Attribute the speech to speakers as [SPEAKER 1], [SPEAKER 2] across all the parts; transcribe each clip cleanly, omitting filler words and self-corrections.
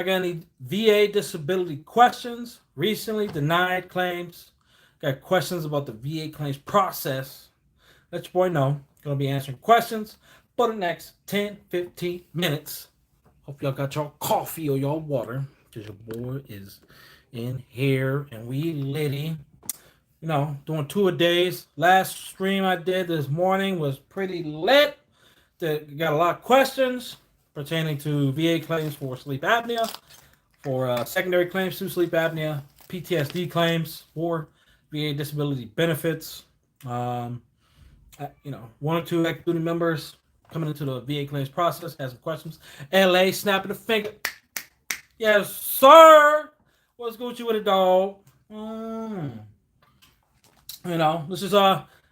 [SPEAKER 1] got any VA disability questions, recently denied claims, got questions about the VA claims process, let your boy know. Gonna be answering questions for the next 10, 15 minutes. Hope y'all got your coffee or your water, because your boy is in here and we litty. Doing 2 a days. Last stream I did this morning was pretty lit. Got a lot of questions pertaining to VA claims for sleep apnea, for secondary claims to sleep apnea, PTSD claims for VA disability benefits. Um, One or two active duty members coming into the VA claims process has some questions. LA snapping the finger. Yes, sir. What's Gucci with a dog? This is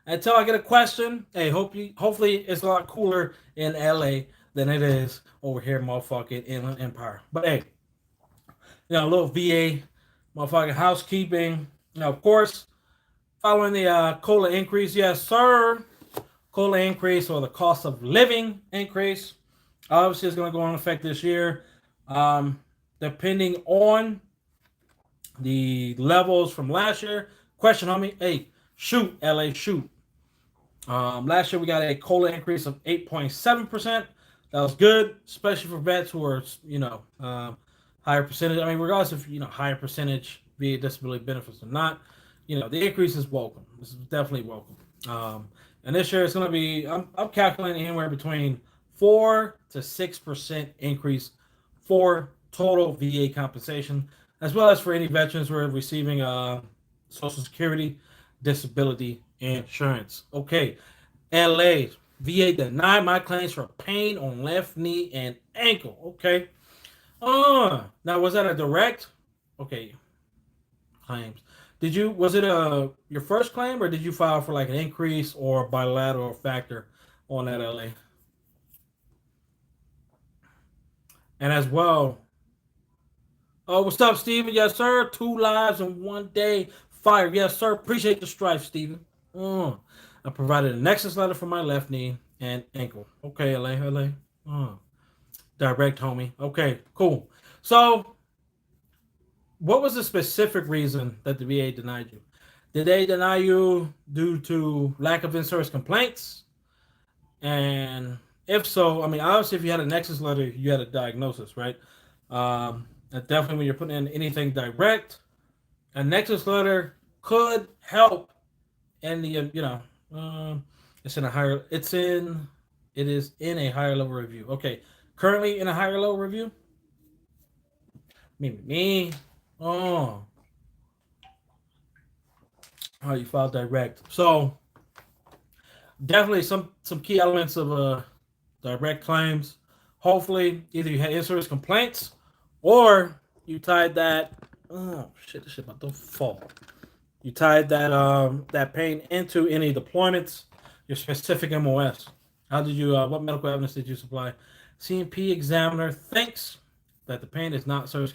[SPEAKER 1] until I get a question. Hey, hopefully it's a lot cooler in LA than it is over here, motherfucking Inland Empire. But hey, a little VA, motherfucking housekeeping. Of course, following the COLA increase, yes, sir. COLA increase, or the cost of living increase, obviously is going to go on effect this year. Depending on the levels from last year. Question, homie. Hey, shoot, LA, shoot. Last year we got a COLA increase of 8.7%. That was good, especially for vets who are, higher percentage. I mean, regardless if, higher percentage VA disability benefits or not, the increase is welcome. This is definitely welcome. And this year it's going to be, I'm calculating anywhere between 4 to 6% increase for total VA compensation, as well as for any veterans who are receiving Social Security disability insurance. Okay, LA, VA denied my claims for pain on left knee and ankle. Okay. Now was that a direct? Okay, claims. Was it your first claim, or did you file for like an increase or bilateral factor on that, LA? And as well, oh, what's up, Steven? Yes, sir. 2 lives in 1 day. Fire. Yes, sir. Appreciate the strife, Steven. I provided a nexus letter for my left knee and ankle. Okay, LA. Direct, homie. Okay, cool. So, what was the specific reason that the VA denied you? Did they deny you due to lack of in-service complaints? And if so, I mean, obviously, if you had a nexus letter, you had a diagnosis, right? Definitely, when you're putting in anything direct, a nexus letter could help. And it is in a higher level review. Okay, currently in a higher level review. Me. Oh, you filed direct. So definitely some key elements of direct claims. Hopefully, either you had in-service complaints or you tied that. Oh shit! This shit about to fall. You tied that pain into any deployments, your specific MOS. How did you? What medical evidence did you supply? CMP examiner thinks that the pain is not service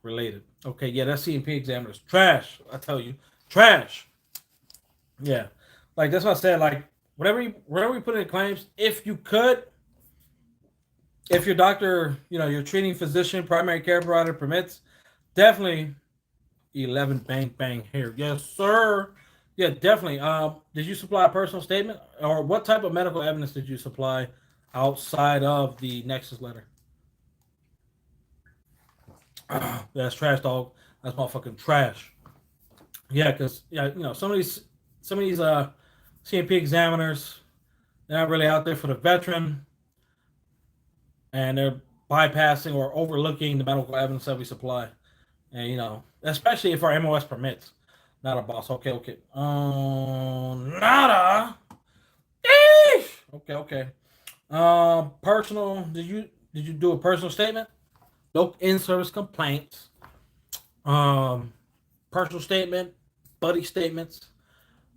[SPEAKER 1] related. Okay, yeah, that CMP examiner is trash. I tell you, trash. Yeah, like that's what I said. Like whatever you put in claims, if you could, if your doctor, your treating physician, primary care provider permits, definitely 11 bang bang here. Yes, sir. Yeah, definitely. Did you supply a personal statement, or what type of medical evidence did you supply outside of the Nexus letter? That's trash, dog. That's motherfucking trash. Yeah, because some of these CMP examiners, they're not really out there for the veteran, and they're bypassing or overlooking the medical evidence that we supply. And especially if our MOS permits. Not a boss. Okay. Nada. Eesh. Okay. Personal. Did you do a personal statement? No in-service complaints. Personal statement, buddy statements.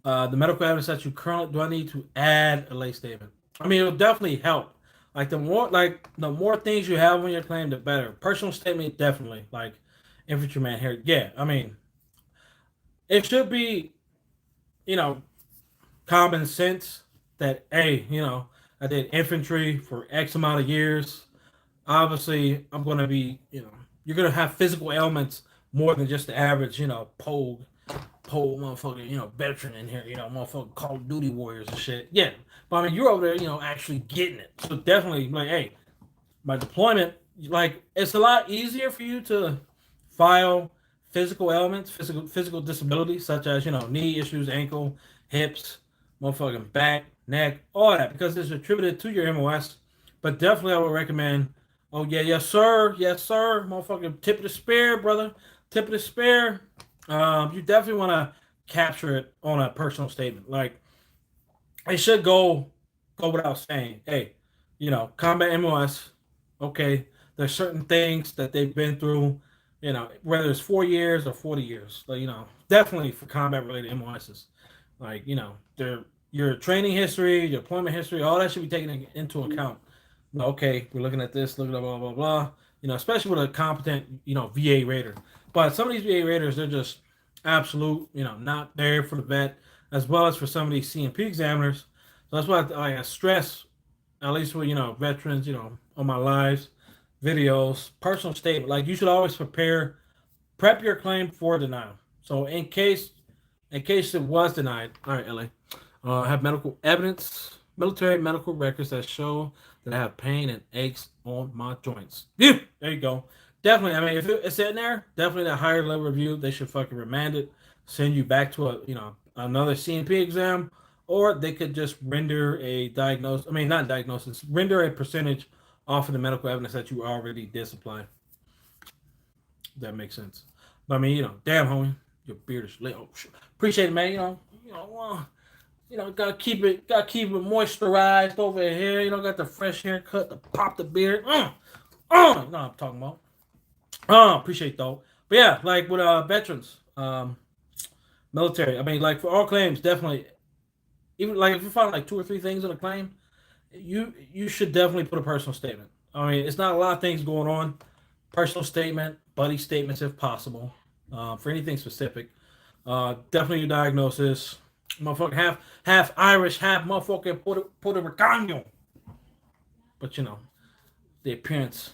[SPEAKER 1] The medical evidence that you currently do. I need to add a lay statement. I mean, it'll definitely help. Like the more things you have on your claim, the better. Personal statement, definitely. Like infantryman here. Yeah, I mean, it should be, common sense that, hey, I did infantry for X amount of years. obviously I'm going to be, you're going to have physical ailments more than just the average, pole motherfucker, veteran in here, motherfucker Call of Duty warriors and shit. Yeah. But I mean, you're over there, actually getting it. So definitely, like, hey, my deployment, like, it's a lot easier for you to file physical ailments, physical disabilities, such as, knee issues, ankle, hips, motherfucking back, neck, all that, because it's attributed to your MOS. But definitely, I would recommend. Oh yeah, yes sir, motherfucking tip of the spear, brother, tip of the spear. You definitely want to capture it on a personal statement. Like, it should go without saying. Hey, combat MOS. Okay, there's certain things that they've been through. Whether it's 4 years or 40 years. Like, definitely for combat related MOSs. Like, their your training history, your deployment history, all that should be taken into account. Okay, we're looking at this, looking at blah blah blah. Especially with a competent, VA raider. But some of these VA raiders, they're just absolute, not there for the vet, as well as for some of these CMP examiners. So that's why I stress, at least with veterans, on my lives, videos, personal statement. Like, you should always prep your claim for denial. So in case it was denied, all right, LA, I have medical evidence, military medical records that show that I have pain and aches on my joints. Yeah, there you go. Definitely. I mean, if it's in there, definitely that higher level review, they should fucking remand it, send you back to another CNP exam, or they could just render a diagnosis. I mean, not diagnosis, render a percentage off of the medical evidence that you already did supply. That makes sense. But I mean, damn homie, your beard is lit. Oh, shit. Appreciate it, man. Gotta keep it moisturized over here. Got the fresh haircut to pop the beard. You know what I'm talking about. Appreciate though. But yeah, like with veterans, military. I mean, like for all claims, definitely. Even like if you find like two or three things in a claim, you should definitely put a personal statement. I mean, it's not a lot of things going on. Personal statement, buddy statements if possible, for anything specific. Definitely your diagnosis. Motherfucker half Irish, half motherfucking Puerto Rican. But the appearance,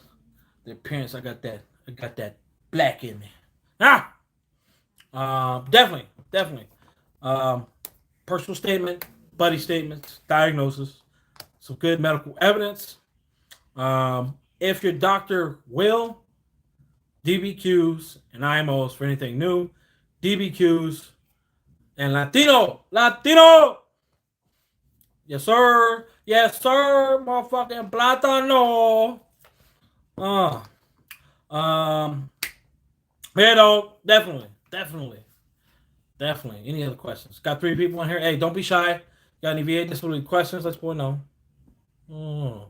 [SPEAKER 1] I got that black in me. Ah, definitely. Um, Personal statement, buddy statements, diagnosis, some good medical evidence. If your doctor will, DBQs and IMOs for anything new, DBQs and Latino. Yes sir, motherfucking platano. Uh, um, definitely. Any other questions? Got three people in here. Hey, don't be shy. Got any VA disability questions? Let's boy know. Oh.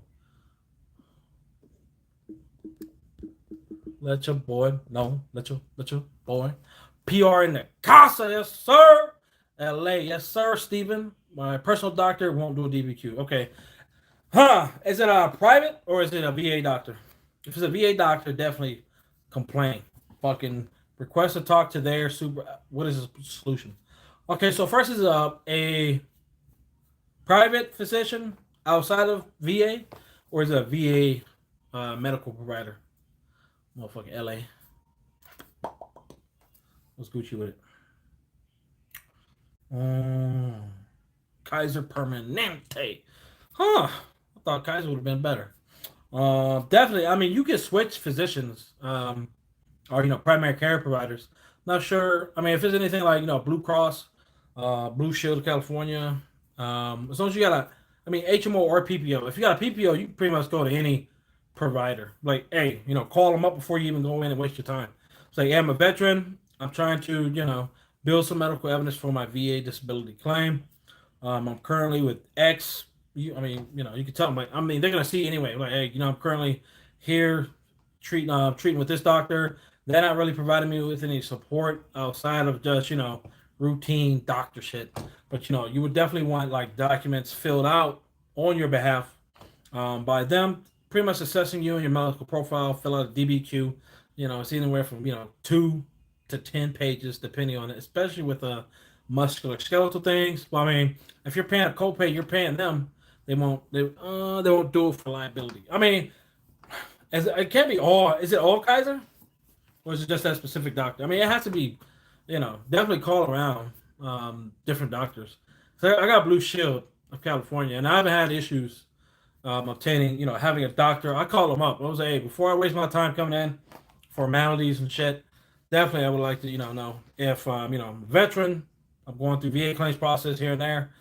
[SPEAKER 1] Let your boy know. Let your boy. PR in the casa, yes sir. LA, yes sir. Stephen, my personal doctor won't do a DBQ. Okay. Is it a private or is it a VA doctor? If it's a VA doctor, definitely complain. Fucking request to talk to their super. What is the solution? Okay, so first is a private physician outside of VA, or is it a VA medical provider? Motherfucking LA. Let's Gucci with it. Kaiser Permanente. Huh. I thought Kaiser would have been better. Definitely. I mean, you can switch physicians, or primary care providers. Not sure. I mean, if it's anything like Blue Cross, Blue Shield of California, as long as you got I mean, HMO or PPO. If you got a PPO, you can pretty much go to any provider. Like, hey, call them up before you even go in and waste your time. It's like, hey, I'm a veteran. I'm trying to, build some medical evidence for my VA disability claim. I'm currently with X. You can tell them. Like, I mean, they're gonna see anyway. Like, hey, I'm currently here treating with this doctor. They're not really providing me with any support outside of just routine doctor shit. But you would definitely want like documents filled out on your behalf by them, pretty much assessing you and your medical profile. Fill out a DBQ. It's anywhere from 2 to 10 pages, depending on it, especially with muscular skeletal things. Well, I mean, if you're paying a copay, you're paying them. They won't do it for liability. I mean, It can't be all. Is it all Kaiser, or is it just that specific doctor? I mean, it has to be. Definitely call around different doctors. So I got Blue Shield of California, and I haven't had issues obtaining, having a doctor. I call them up. I was like, hey, before I waste my time coming in, formalities and shit, definitely I would like to, know if, I'm a veteran, I'm going through VA claims process here and there.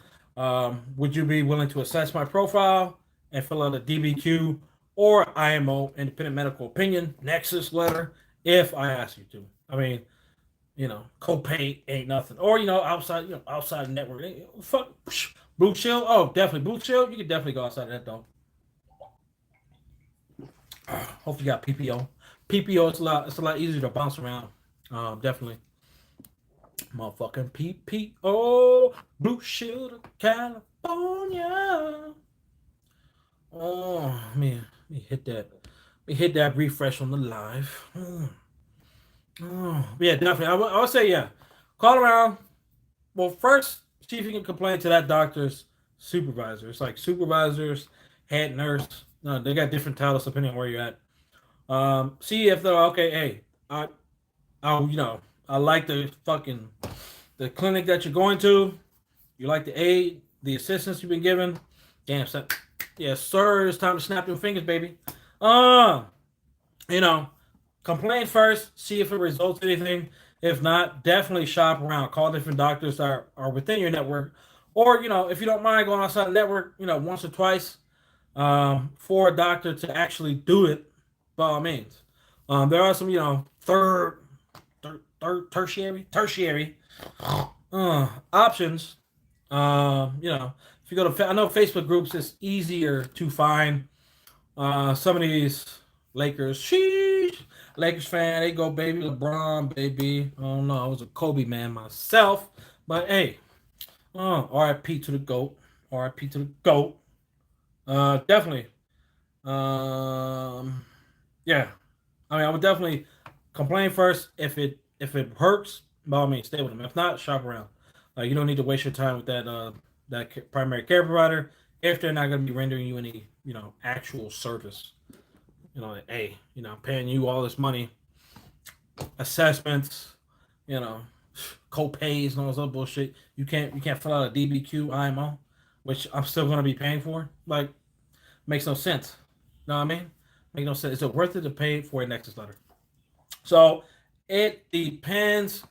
[SPEAKER 1] Would you be willing to assess my profile and fill out a DBQ or IMO, independent medical opinion, nexus letter, if I ask you to? I mean, copay ain't nothing. Or, outside network. Fuck, Blue Shield. Oh, definitely. Blue Shield, you can definitely go outside of that, though. Hopefully you got PPO. PPO, it's a lot easier to bounce around. Definitely. Motherfucking PPO. Blue Shield, California. Oh, man. Let me hit that. Refresh on the live. Oh, yeah, definitely. I would say, yeah. Call around. Well, first, see if you can complain to that doctor's supervisor. It's like supervisors, head nurse. They got different titles depending on where you're at. See if they're okay. Hey, I like the clinic that you're going to. You like the aid, the assistance you've been given. Damn, son. Yes, sir. It's time to snap your fingers, baby. Uh, you know, Complain first. See if it results in anything. If not, definitely shop around. Call different doctors that are within your network, or if you don't mind going outside the network, once or twice, for a doctor to actually do it, by all means. There are some, tertiary options. If you go to, I know Facebook groups, it's easier to find some of these Lakers. Sheesh, Lakers fan, they go baby LeBron, baby. I don't know, I was a Kobe man myself, but hey, RIP to the GOAT. RIP to the GOAT. Definitely. Um, yeah. I mean, I would definitely complain first. If it hurts, by all means, stay with them. If not, shop around. You don't need to waste your time with that primary care provider if they're not going to be rendering you any actual service. Like, hey, I'm paying you all this money, assessments, you know, co-pays and all this other bullshit. You can't fill out a DBQ IMO, which I'm still going to be paying for. Like, makes no sense. Know what I mean? Make no sense. Is it worth it to pay for a Nexus letter? So it depends.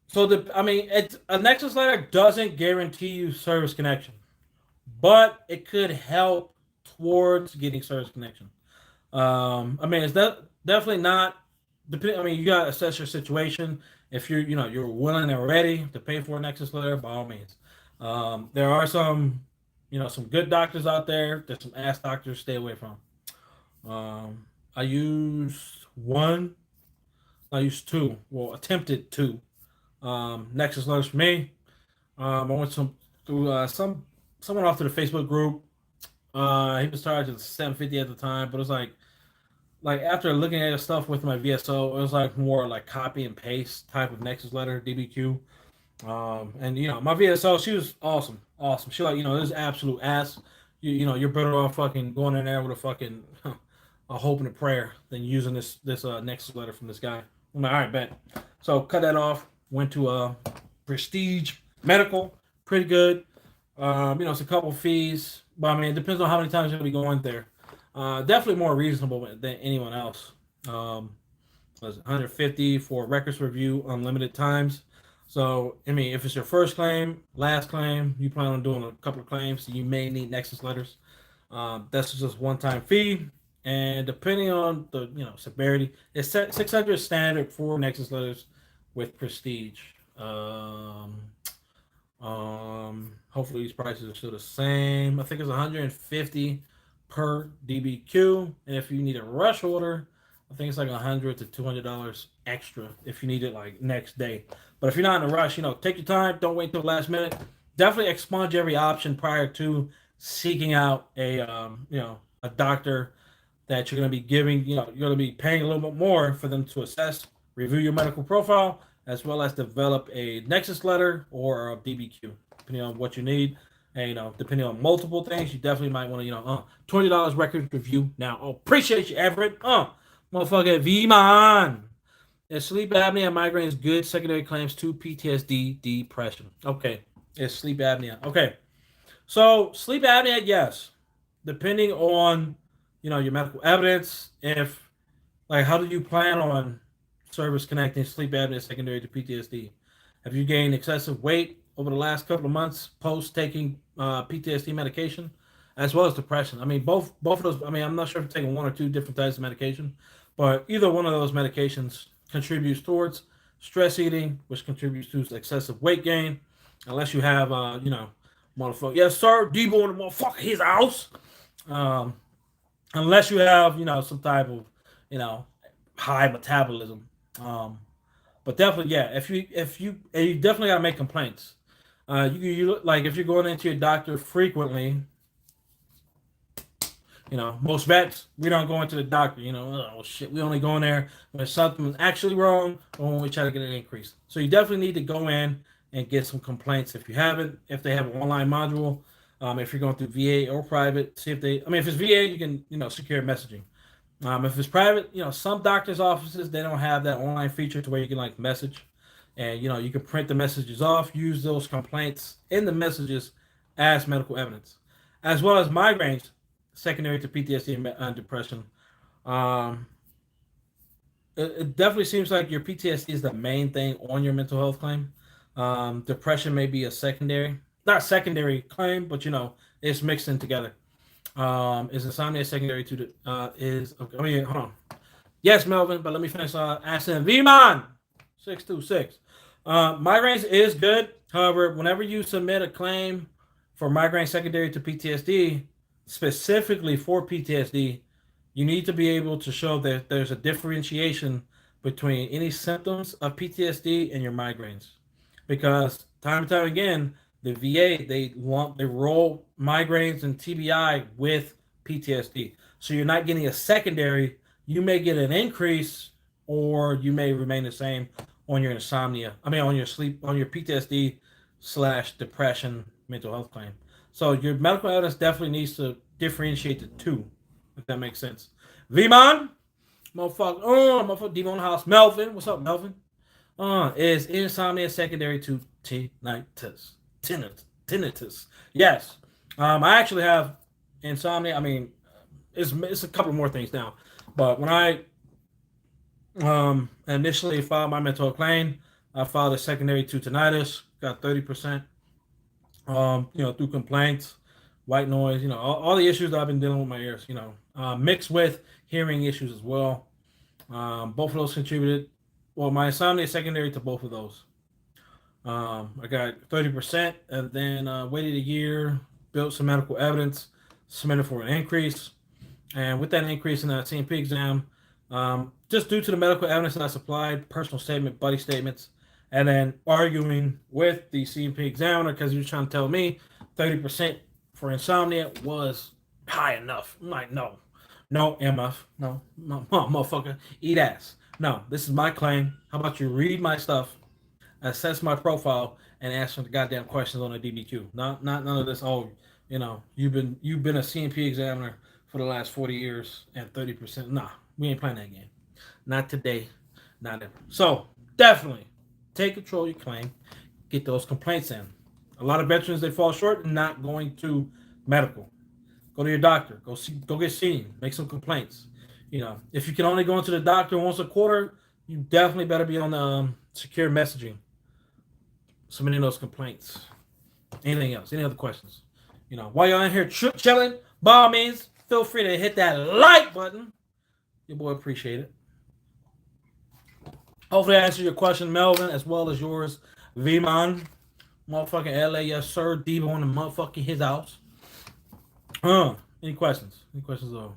[SPEAKER 1] So a Nexus letter doesn't guarantee you service connection, but it could help towards getting service connection. It's definitely not. You gotta assess your situation. If you're willing and ready to pay for a Nexus letter, by all means. There are some good doctors out there. There's some ass doctors. Stay away from. I used one. I used two. Well, attempted two. Nexus letters for me. I went through someone off to the Facebook group. He was charging $750 at the time, but it was like after looking at his stuff with my VSO, it was like more like copy and paste type of Nexus letter DBQ. And my VSO, she was awesome. She this is absolute ass. You're better off fucking going in there with a fucking a hope and a prayer than using this Nexus letter from this guy. I'm like, all right, bet. So cut that off. Went to Prestige Medical, pretty good. It's a couple fees, but it depends on how many times you're gonna be going there. Definitely more reasonable than anyone else. Was $150 for records review, unlimited times. So if it's your first claim, last claim, you plan on doing a couple of claims, so you may need Nexus letters. That's just one-time fee, and depending on the severity, it's set 600 standard for Nexus letters with Prestige. Hopefully these prices are still the same. I think it's $150 per DBQ, and if you need a rush order, I think it's like $100 to $200 extra if you need it like next day. But if you're not in a rush, take your time. Don't wait till the last minute. Definitely expunge every option prior to seeking out a doctor that you're going to be giving. You're going to be paying a little bit more for them to assess, review your medical profile, as well as develop a Nexus letter or a DBQ, depending on what you need. And depending on multiple things, you definitely might want to, $20 record review now. Oh, appreciate you, Everett. Motherfucker, V-Man. Is sleep apnea and migraines good secondary claims to PTSD depression? Okay. Is sleep apnea. Okay. So sleep apnea, yes. Depending on, your medical evidence, if like how do you plan on service connecting sleep apnea secondary to PTSD? Have you gained excessive weight over the last couple of months post taking PTSD medication, as well as depression? I mean, both of those. I mean, I'm not sure if you're taking one or two different types of medication, but either one of those medications contributes towards stress eating, which contributes to excessive weight gain, unless you have, motherfucker. Yes, sir. Debo in the motherfucker his house. Um, unless you have, some type of, you know, high metabolism. But definitely, yeah. You definitely gotta make complaints. You like if you're going into your doctor frequently. Most vets, we don't go into the doctor. Oh shit, we only go in there when something's actually wrong or when we try to get an increase. So you definitely need to go in and get some complaints if you haven't. If they have an online module, if you're going through VA or private, see if they. I mean, if it's VA, you can secure messaging. If it's private, some doctors' offices they don't have that online feature to where you can like message, and you can print the messages off, use those complaints in the messages as medical evidence, as well as migraines secondary to PTSD and depression. Um, it definitely seems like your PTSD is the main thing on your mental health claim. Depression may be a secondary, not secondary claim, but it's mixed in together. Is insomnia secondary to the is okay, I mean hold on. Yes, Melvin, but let me finish asking V-Man 626. Migraines is good. However, whenever you submit a claim for migraine secondary to PTSD, specifically for PTSD, you need to be able to show that there's a differentiation between any symptoms of PTSD and your migraines. Because time and time again, the VA they roll migraines and TBI with PTSD. So you're not getting a secondary. You may get an increase, or you may remain the same on your insomnia. I mean, on your sleep, on your PTSD slash depression mental health claim. So your medical evidence definitely needs to differentiate the two, if that makes sense. V-Man, motherfucker, Devon House. Melvin, what's up, Melvin? Is insomnia secondary to tinnitus? Tinnitus. Yes. I actually have insomnia. I mean, it's a couple more things now, but when I initially filed my mental claim, I filed a secondary to tinnitus. Got 30%. Through complaints, white noise. All the issues that I've been dealing with my ears. Mixed with hearing issues as well. Both of those contributed. Well, my insomnia is secondary to both of those. I got 30%, and then waited a year, built some medical evidence, submitted for an increase, and with that increase in the CMP exam, just due to the medical evidence that I supplied, personal statement, buddy statements, and then arguing with the CMP examiner because he was trying to tell me 30% for insomnia was high enough. I'm like, no, MF, no, motherfucker, eat ass. No, this is my claim. How about you read my stuff, assess my profile, and answer the goddamn questions on the DBQ? Not none of this. Oh, you've been a CMP examiner for the last 40 years and 30%. Nah, we ain't playing that game. Not today, not ever. So definitely take control of your claim, get those complaints in. A lot of veterans they fall short and not going to medical. Go to your doctor. Go get seen. Make some complaints. If you can only go into the doctor once a quarter, you definitely better be on the secure messaging, submitting those complaints. Anything else? Any other questions? While you're in here chilling, by all means, feel free to hit that like button. Your boy appreciate it. Hopefully I answered your question, Melvin, as well as yours, V-Man. Motherfucking LA, yes sir. Devo on the motherfucking his house. Any questions? Any questions though?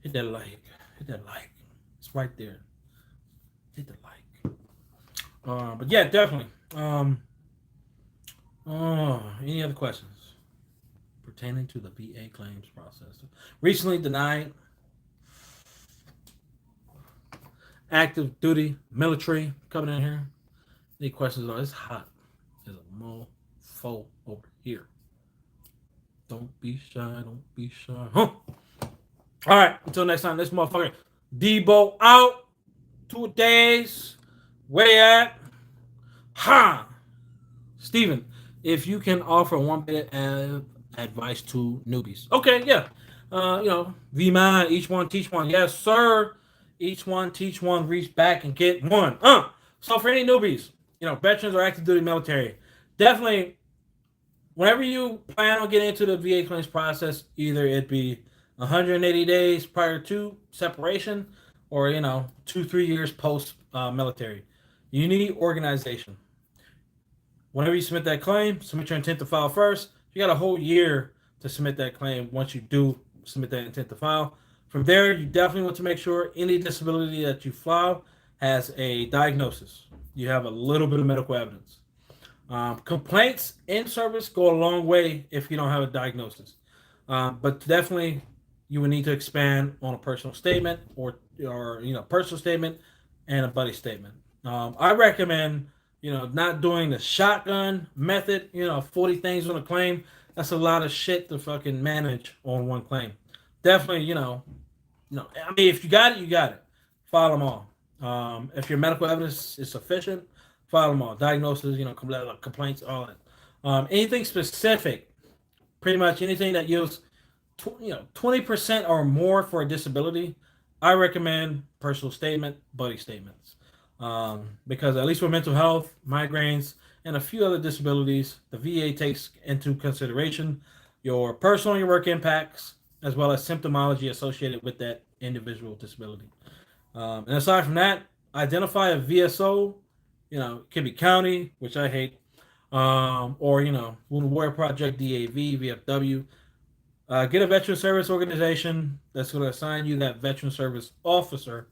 [SPEAKER 1] Hit that like. Hit that like. It's right there. Hit the like. But yeah, definitely. Any other questions pertaining to the VA claims process? Recently denied. Active duty military coming in here. Any questions? It's hot. There's a mofo over here. Don't be shy. Don't be shy. Huh. All right. Until next time, this motherfucker Debo out. 2 days. Where at? Ha. Steven, if you can offer one bit of advice to newbies. Okay, yeah. V man, each one teach one. Yes, sir. Each one teach one, reach back and get one. So for any newbies, veterans or active duty military, definitely whenever you plan on getting into the VA claims process, either it be 180 days prior to separation or 2-3 years post military. You need organization. Whenever you submit that claim, submit your intent to file first. You got a whole year to submit that claim once you do submit that intent to file. From there, you definitely want to make sure any disability that you file has a diagnosis. You have a little bit of medical evidence. Complaints in service go a long way if you don't have a diagnosis. But definitely, you would need to expand on a personal statement or personal statement and a buddy statement. I recommend not doing the shotgun method. 40 things on a claim. That's a lot of shit to fucking manage on one claim. Definitely, I mean, if you got it, you got it. File them all. If your medical evidence is sufficient, file them all. Diagnosis, complaints, all that. Anything specific, pretty much anything that yields 20% or more for a disability, I recommend personal statement, buddy statements. Because at least with mental health, migraines, and a few other disabilities, the VA takes into consideration your personal and your work impacts, as well as symptomology associated with that individual disability. And aside from that, identify a VSO. It could be county, which I hate, or Wounded Warrior Project, DAV, VFW. Get a veteran service organization that's going to assign you that veteran service officer.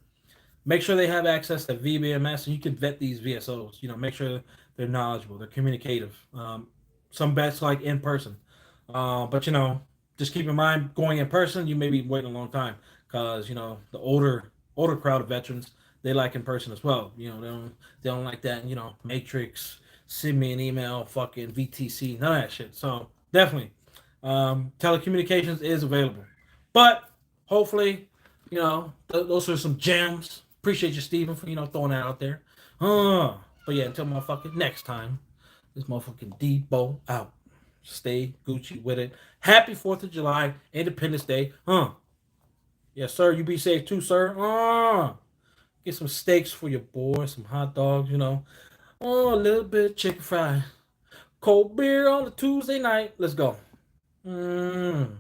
[SPEAKER 1] Make sure they have access to VBMS, and you can vet these VSOs. Make sure they're knowledgeable, they're communicative. Some vets like in person, but just keep in mind going in person, you may be waiting a long time because the older crowd of veterans, they like in person as well. They don't like that. Matrix, send me an email, fucking VTC, none of that shit. So definitely, telecommunications is available, but hopefully, those are some gems. Appreciate you, Steven, for throwing that out there. But yeah, until motherfucking next time, this motherfucking Debo out. Stay Gucci with it. Happy 4th of July, Independence Day. Yes, sir. You be safe too, sir. Get some steaks for your boy, some hot dogs, a little bit of chicken fry. Cold beer on a Tuesday night. Let's go. Mm.